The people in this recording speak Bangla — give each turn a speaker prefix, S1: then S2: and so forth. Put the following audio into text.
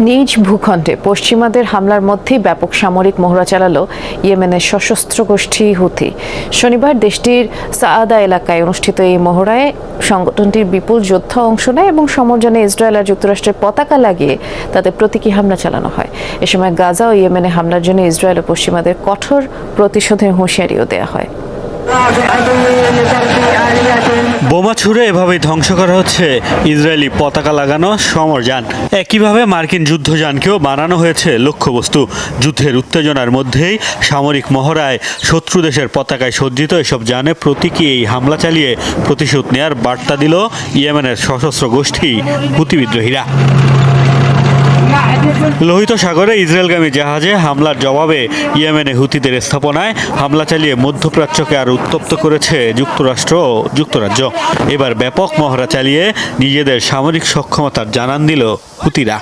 S1: নিজ ভূখণ্ডে পশ্চিমাদের হামলার মধ্যেই ব্যাপক সামরিক মহড়া চালালো ইয়েমেনের সশস্ত্র গোষ্ঠী হুথি। শনিবার দেশটির সাআদা এলাকায় অনুষ্ঠিত এই মহড়ায় সংগঠনটির বিপুল যোদ্ধা অংশ নেয় এবং সমরযানে ইসরায়েল আর যুক্তরাষ্ট্রের পতাকা লাগিয়ে তাদের প্রতীকী হামলা চালানো হয়। এ সময় গাজা ও ইয়েমেনে হামলার জন্য ইসরায়েল ও পশ্চিমাদের কঠোর প্রতিশোধের হুঁশিয়ারিও দেওয়া হয়।
S2: বোমা ছুড়ে এভাবেই ধ্বংস করা হচ্ছে ইসরায়েলি পতাকা লাগানো সমরযান। একইভাবে মার্কিন যুদ্ধযানকেও বানানো হয়েছে লক্ষ্যবস্তু। যুদ্ধের উত্তেজনার মধ্যেই সামরিক মহড়ায় শত্রু দেশের পতাকায় সজ্জিত এসব যানে প্রতীকী এই হামলা চালিয়ে প্রতিশোধ নেয়ার বার্তা দিল ইয়েমেনের সশস্ত্র গোষ্ঠী হুথি বিদ্রোহীরা। লোহিত সাগরে ইসরায়েলগামী জাহাজে হামলার জবাবে ইয়েমেনে হুথিদের স্থাপনায় হামলা চালিয়ে মধ্যপ্রাচ্যকে আরও উত্তপ্ত করেছে যুক্তরাষ্ট্র ও যুক্তরাজ্য। এবার ব্যাপক মহড়া চালিয়ে নিজেদের সামরিক সক্ষমতার জানান দিল হুথিরা।